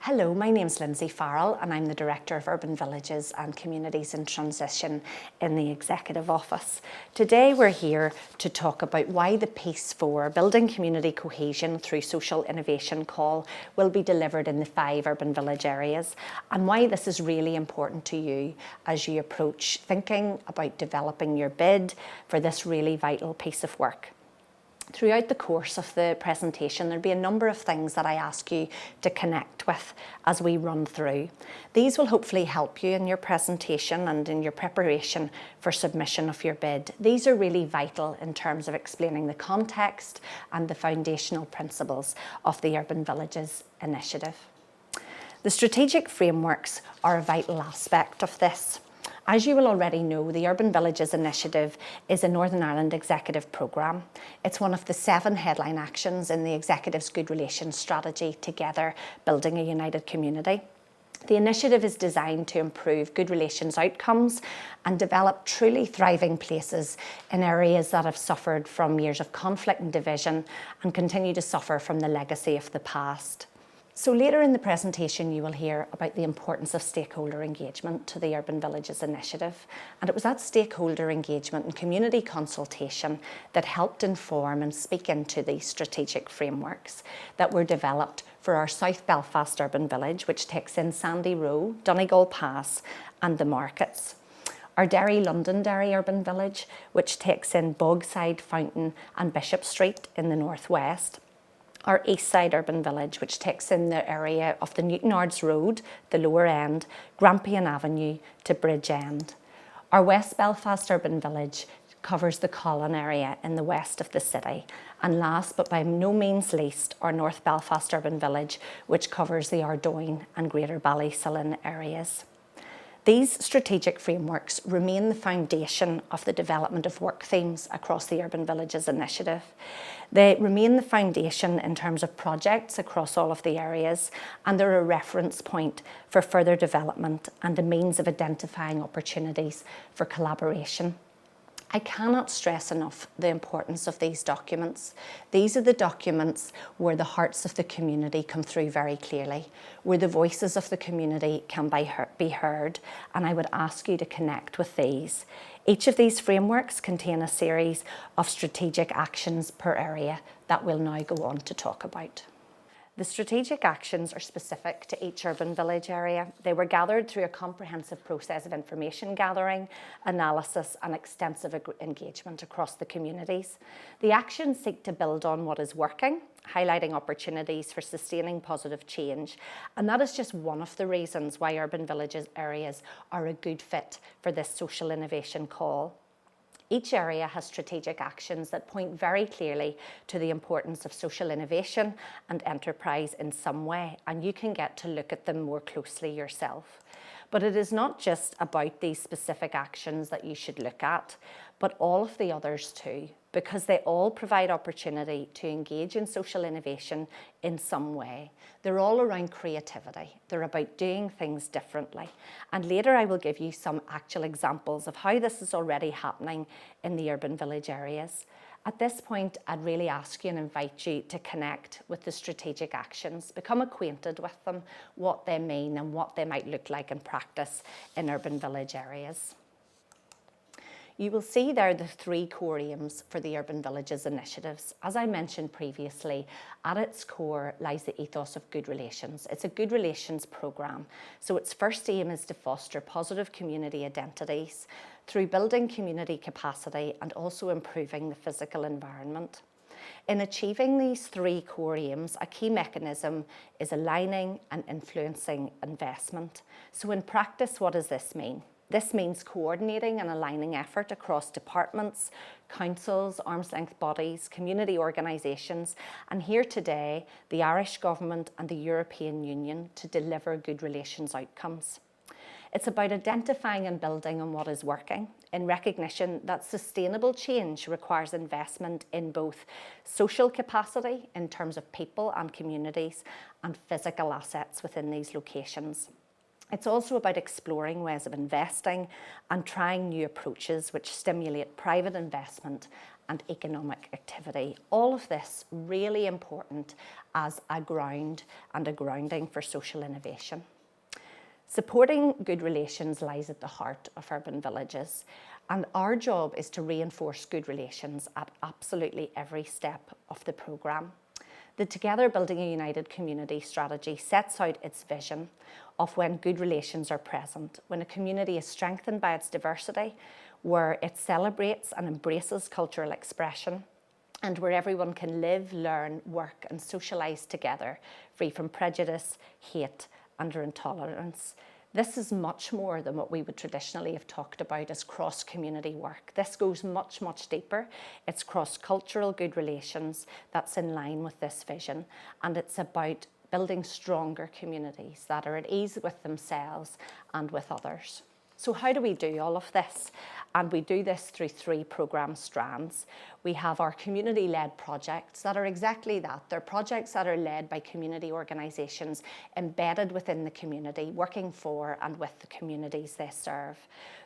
Hello, my name's Linsey Farrell and I'm the Director of Urban Villages and Communities in Transition in the Executive Office. Today we're here to talk about why the Piece 4 Building Community Cohesion through Social Innovation call will be delivered in the 5 urban village areas and why this is really important to you as you approach thinking about developing your bid for this really vital piece of work. Throughout the course of the presentation, there'll be a number of things that I ask you to connect with as we run through. These will hopefully help you in your presentation and in your preparation for submission of your bid. These are really vital in terms of explaining the context and the foundational principles of the Urban Villages initiative. The strategic frameworks are a vital aspect of this. As you will already know, the Urban Villages Initiative is a Northern Ireland Executive programme. It's one of the 7 headline actions in the Executive's Good Relations Strategy, Together Building a United Community. The initiative is designed to improve good relations outcomes and develop truly thriving places in areas that have suffered from years of conflict and division and continue to suffer from the legacy of the past. So later in the presentation you will hear about the importance of stakeholder engagement to the Urban Villages Initiative, and it was that stakeholder engagement and community consultation that helped inform and speak into these strategic frameworks that were developed for our South Belfast Urban Village, which takes in Sandy Row, Donegal Pass and the markets. Our Derry Londonderry Urban Village, which takes in Bogside, Fountain and Bishop Street in the northwest. Our Eastside Urban Village, which takes in the area of the Newtonards Road, the lower end, Grampian Avenue to Bridge End. Our West Belfast Urban Village covers the Colin area in the west of the city. And last but by no means least, our North Belfast Urban Village, which covers the Ardoyne and Greater Ballysullen areas. These strategic frameworks remain the foundation of the development of work themes across the Urban Villages Initiative. They remain the foundation in terms of projects across all of the areas, and they're a reference point for further development and a means of identifying opportunities for collaboration. I cannot stress enough the importance of these documents. These are the documents where the hearts of the community come through very clearly, where the voices of the community can be heard, and I would ask you to connect with these. Each of these frameworks contain a series of strategic actions per area that we'll now go on to talk about. The strategic actions are specific to each urban village area. They were gathered through a comprehensive process of information gathering, analysis and extensive engagement across the communities. The actions seek to build on what is working, highlighting opportunities for sustaining positive change. And that is just one of the reasons why urban villages areas are a good fit for this social innovation call. Each area has strategic actions that point very clearly to the importance of social innovation and enterprise in some way, and you can get to look at them more closely yourself. But it is not just about these specific actions that you should look at, but all of the others too, because they all provide opportunity to engage in social innovation in some way. They're all around creativity. They're about doing things differently. And later I will give you some actual examples of how this is already happening in the urban village areas. At this point, I'd really ask you and invite you to connect with the strategic actions, become acquainted with them, what they mean and what they might look like in practice in urban village areas. You will see there the 3 core aims for the Urban Villages initiatives. As I mentioned previously, at its core lies the ethos of good relations. It's a good relations programme. So its first aim is to foster positive community identities through building community capacity and also improving the physical environment. In achieving these 3 core aims, a key mechanism is aligning and influencing investment. So in practice, what does this mean? This means coordinating and aligning effort across departments, councils, arm's-length bodies, community organisations, and here today, the Irish Government and the European Union to deliver good relations outcomes. It's about identifying and building on what is working, in recognition that sustainable change requires investment in both social capacity in terms of people and communities and physical assets within these locations. It's also about exploring ways of investing and trying new approaches which stimulate private investment and economic activity. All of this really important as a ground and a grounding for social innovation. Supporting good relations lies at the heart of urban villages, and our job is to reinforce good relations at absolutely every step of the programme. The Together Building a United Community strategy sets out its vision of when good relations are present, when a community is strengthened by its diversity, where it celebrates and embraces cultural expression, and where everyone can live, learn, work and socialise together, free from prejudice, hate and intolerance. This is much more than what we would traditionally have talked about as cross-community work. This goes much, much deeper. It's cross-cultural good relations that's in line with this vision, and it's about building stronger communities that are at ease with themselves and with others. So how do we do all of this? And we do this through 3 programme strands. We have our community-led projects that are exactly that. They're projects that are led by community organisations embedded within the community, working for and with the communities they serve.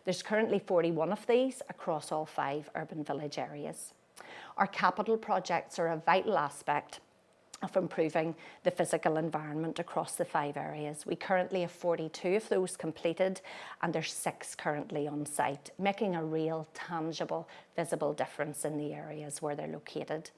There's currently 41 of these across all 5 urban village areas. Our capital projects are a vital aspect of improving the physical environment across the 5 areas. We currently have 42 of those completed, and there's 6 currently on site, making a real, tangible, visible difference in the areas where they're located.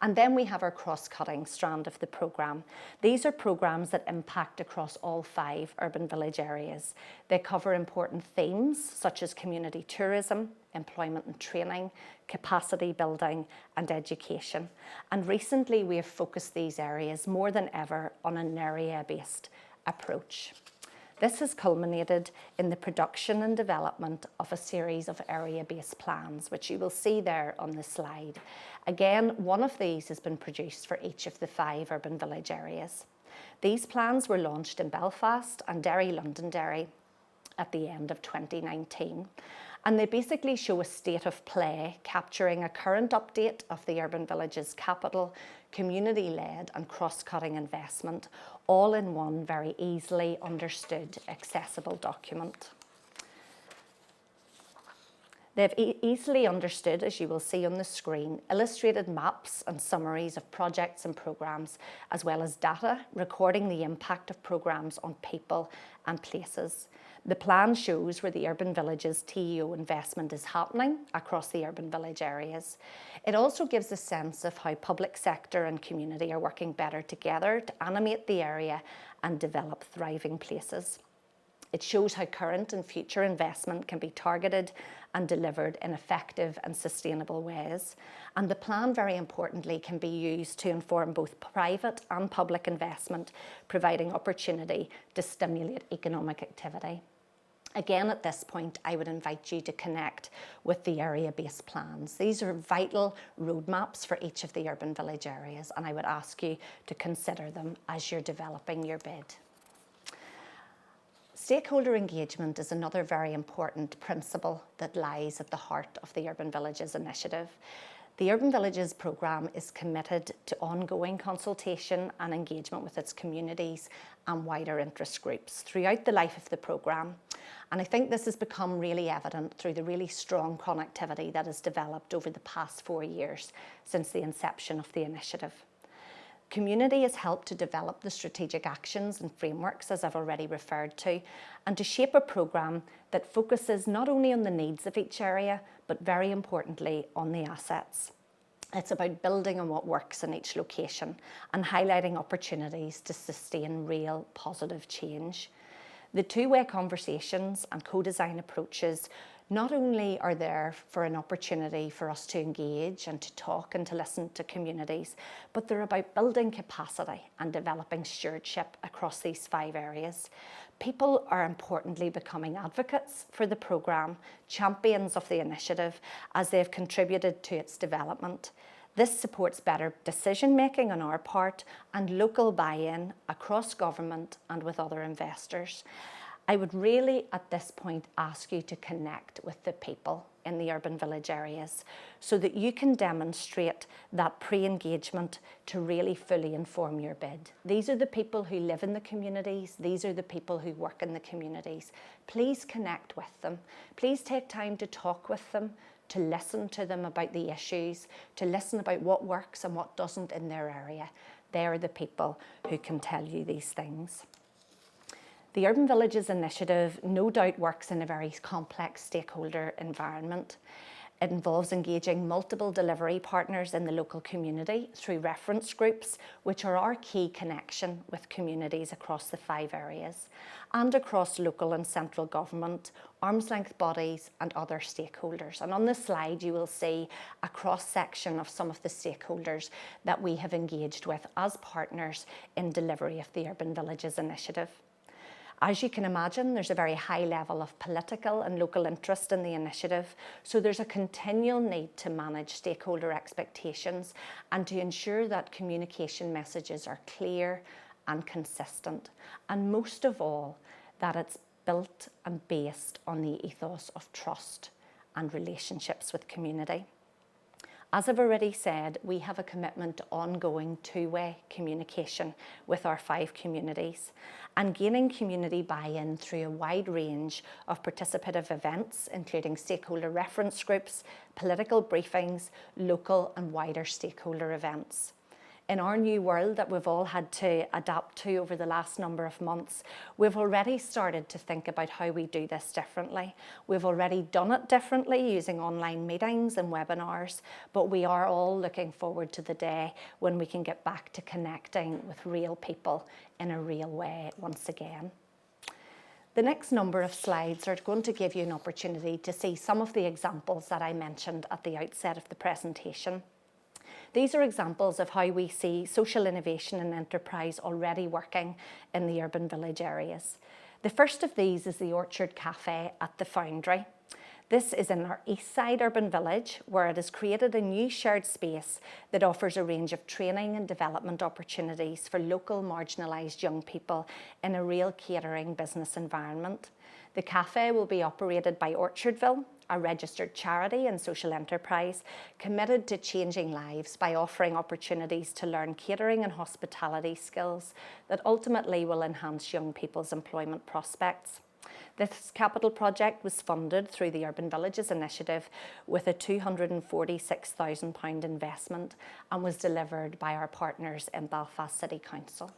And then we have our cross-cutting strand of the programme. These are programmes that impact across all 5 urban village areas. They cover important themes such as community tourism, employment and training, capacity building and education. And recently we have focused these areas more than ever on an area-based approach. This has culminated in the production and development of a series of area-based plans, which you will see there on the slide. Again, one of these has been produced for each of the 5 urban village areas. These plans were launched in Belfast and Derry, Londonderry at the end of 2019. And they basically show a state of play, capturing a current update of the urban village's capital, community-led and cross-cutting investment, all in one very easily understood, accessible document. They've easily understood, as you will see on the screen, illustrated maps and summaries of projects and programmes, as well as data recording the impact of programmes on people and places. The plan shows where the urban village's TEO investment is happening across the urban village areas. It also gives a sense of how public sector and community are working better together to animate the area and develop thriving places. It shows how current and future investment can be targeted and delivered in effective and sustainable ways. And the plan, very importantly, can be used to inform both private and public investment, providing opportunity to stimulate economic activity. Again, at this point, I would invite you to connect with the area-based plans. These are vital roadmaps for each of the urban village areas, and I would ask you to consider them as you're developing your bid. Stakeholder engagement is another very important principle that lies at the heart of the Urban Villages initiative. The Urban Villages programme is committed to ongoing consultation and engagement with its communities and wider interest groups throughout the life of the programme. And I think this has become really evident through the really strong connectivity that has developed over the past 4 years since the inception of the initiative. Community has helped to develop the strategic actions and frameworks, as I've already referred to, and to shape a programme that focuses not only on the needs of each area, but very importantly on the assets. It's about building on what works in each location and highlighting opportunities to sustain real positive change. The two-way conversations and co-design approaches not only are there for an opportunity for us to engage and to talk and to listen to communities, but they're about building capacity and developing stewardship across these 5 areas. People are importantly becoming advocates for the programme, champions of the initiative as they have contributed to its development. This supports better decision making on our part and local buy-in across government and with other investors. I would really at this point ask you to connect with the people in the urban village areas so that you can demonstrate that pre-engagement to really fully inform your bid. These are the people who live in the communities. These are the people who work in the communities. Please connect with them. Please take time to talk with them, to listen to them about the issues, to listen about what works and what doesn't in their area. They're the people who can tell you these things. The Urban Villages Initiative no doubt works in a very complex stakeholder environment. It involves engaging multiple delivery partners in the local community through reference groups, which are our key connection with communities across the 5 areas, and across local and central government, arm's length bodies and other stakeholders. And on this slide you will see a cross-section of some of the stakeholders that we have engaged with as partners in delivery of the Urban Villages Initiative. As you can imagine, there's a very high level of political and local interest in the initiative, so there's a continual need to manage stakeholder expectations and to ensure that communication messages are clear and consistent, and most of all, that it's built and based on the ethos of trust and relationships with community. As I've already said, we have a commitment to ongoing two-way communication with our 5 communities and gaining community buy-in through a wide range of participative events, including stakeholder reference groups, political briefings, local and wider stakeholder events. In our new world that we've all had to adapt to over the last number of months, we've already started to think about how we do this differently. We've already done it differently using online meetings and webinars, but we are all looking forward to the day when we can get back to connecting with real people in a real way once again. The next number of slides are going to give you an opportunity to see some of the examples that I mentioned at the outset of the presentation. These are examples of how we see social innovation and enterprise already working in the urban village areas. The first of these is the Orchard Cafe at the Foundry. This is in our East Side urban village, where it has created a new shared space that offers a range of training and development opportunities for local marginalised young people in a real catering business environment. The cafe will be operated by Orchardville, a registered charity and social enterprise committed to changing lives by offering opportunities to learn catering and hospitality skills that ultimately will enhance young people's employment prospects. This capital project was funded through the Urban Villages Initiative with a £246,000 investment and was delivered by our partners in Belfast City Council.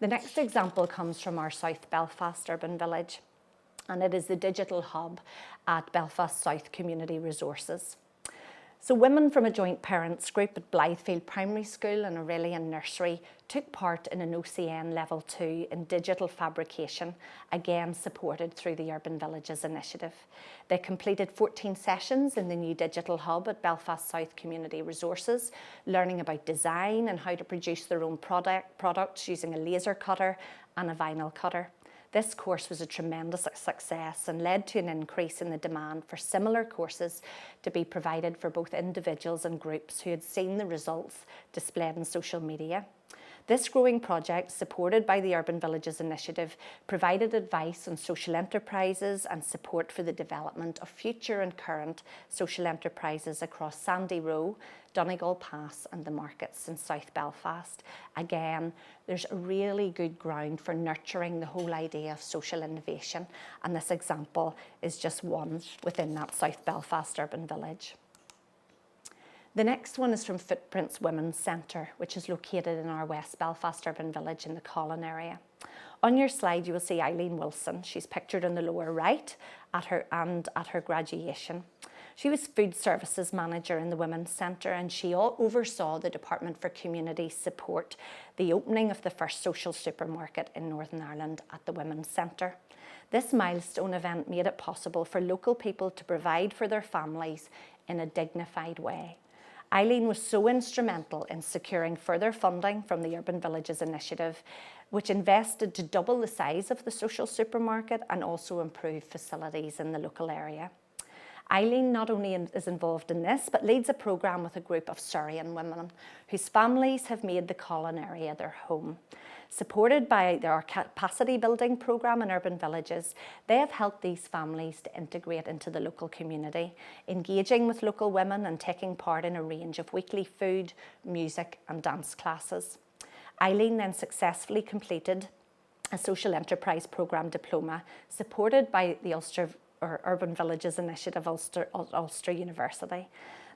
The next example comes from our South Belfast urban village, and it is the digital hub at Belfast South Community Resources. So women from a joint parents group at Blythefield Primary School and Aurelian Nursery took part in an OCN Level 2 in digital fabrication, again supported through the Urban Villages Initiative. They completed 14 sessions in the new digital hub at Belfast South Community Resources, learning about design and how to produce their own products using a laser cutter and a vinyl cutter. This course was a tremendous success and led to an increase in the demand for similar courses to be provided for both individuals and groups who had seen the results displayed in social media. This growing project, supported by the Urban Villages Initiative, provided advice on social enterprises and support for the development of future and current social enterprises across Sandy Row, Donegal Pass and the markets in South Belfast. Again, there's a really good ground for nurturing the whole idea of social innovation, and this example is just one within that South Belfast urban village. The next one is from Footprints Women's Centre, which is located in our West Belfast urban village in the Colin area. On your slide you will see Eileen Wilson. She's pictured in the lower right at her graduation. She was food services manager in the Women's Centre, and she oversaw the Department for Community Support, the opening of the first social supermarket in Northern Ireland at the Women's Centre. This milestone event made it possible for local people to provide for their families in a dignified way. Eileen was so instrumental in securing further funding from the Urban Villages Initiative, which invested to double the size of the social supermarket and also improve facilities in the local area. Eileen not only is involved in this, but leads a programme with a group of Syrian women whose families have made the Colin area their home. Supported by their capacity building programme in urban villages, they have helped these families to integrate into the local community, engaging with local women and taking part in a range of weekly food, music and dance classes. Eileen then successfully completed a social enterprise programme diploma supported by the Ulster or Urban Villages Initiative, Ulster University.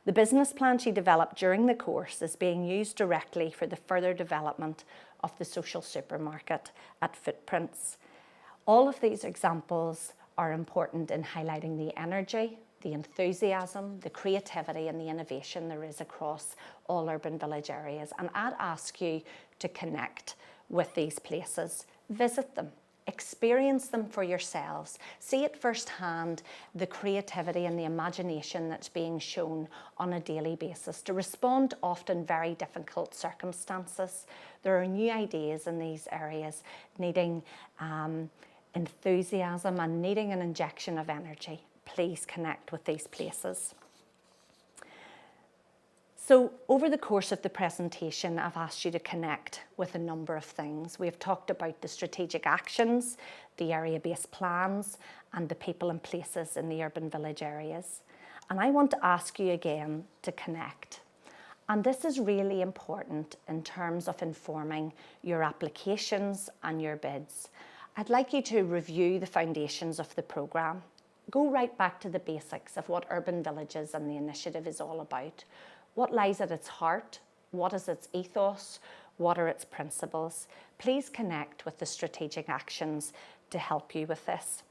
The business plan she developed during the course is being used directly for the further development of the social supermarket at Footprints. All of these examples are important in highlighting the energy, the enthusiasm, the creativity and the innovation there is across all urban village areas. And I'd ask you to connect with these places, visit them, experience them for yourselves, see it firsthand, the creativity and the imagination that's being shown on a daily basis to respond to often very difficult circumstances. There are new ideas in these areas needing enthusiasm and needing an injection of energy. Please connect with these places. So over the course of the presentation, I've asked you to connect with a number of things. We've talked about the strategic actions, the area-based plans, and the people and places in the urban village areas. And I want to ask you again to connect. And this is really important in terms of informing your applications and your bids. I'd like you to review the foundations of the programme. Go right back to the basics of what Urban Villages and the initiative is all about. What lies at its heart? What is its ethos? What are its principles? Please connect with the strategic actions to help you with this.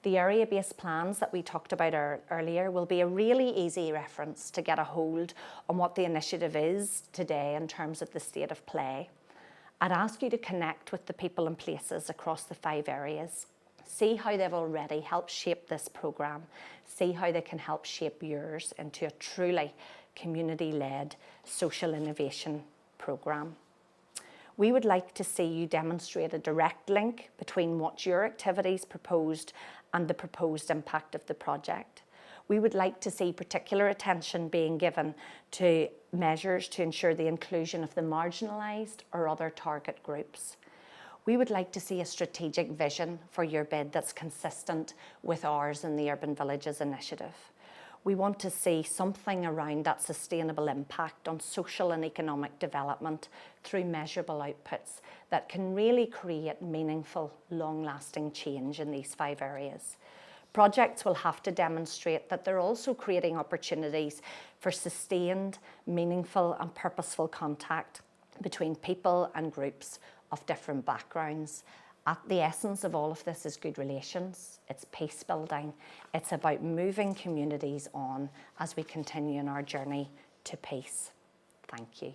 The area-based plans that we talked about earlier will be a really easy reference to get a hold on what the initiative is today in terms of the state of play. I'd ask you to connect with the people and places across the 5 areas. See how they've already helped shape this programme. See how they can help shape yours into a truly community-led social innovation programme. We would like to see you demonstrate a direct link between what your activities proposed and the proposed impact of the project. We would like to see particular attention being given to measures to ensure the inclusion of the marginalised or other target groups. We would like to see a strategic vision for your bid that's consistent with ours in the Urban Villages Initiative. We want to see something around that sustainable impact on social and economic development through measurable outputs that can really create meaningful, long-lasting change in these 5 areas. Projects will have to demonstrate that they're also creating opportunities for sustained, meaningful and purposeful contact between people and groups of different backgrounds. At the essence of all of this is good relations, it's peace building, it's about moving communities on as we continue in our journey to peace. Thank you.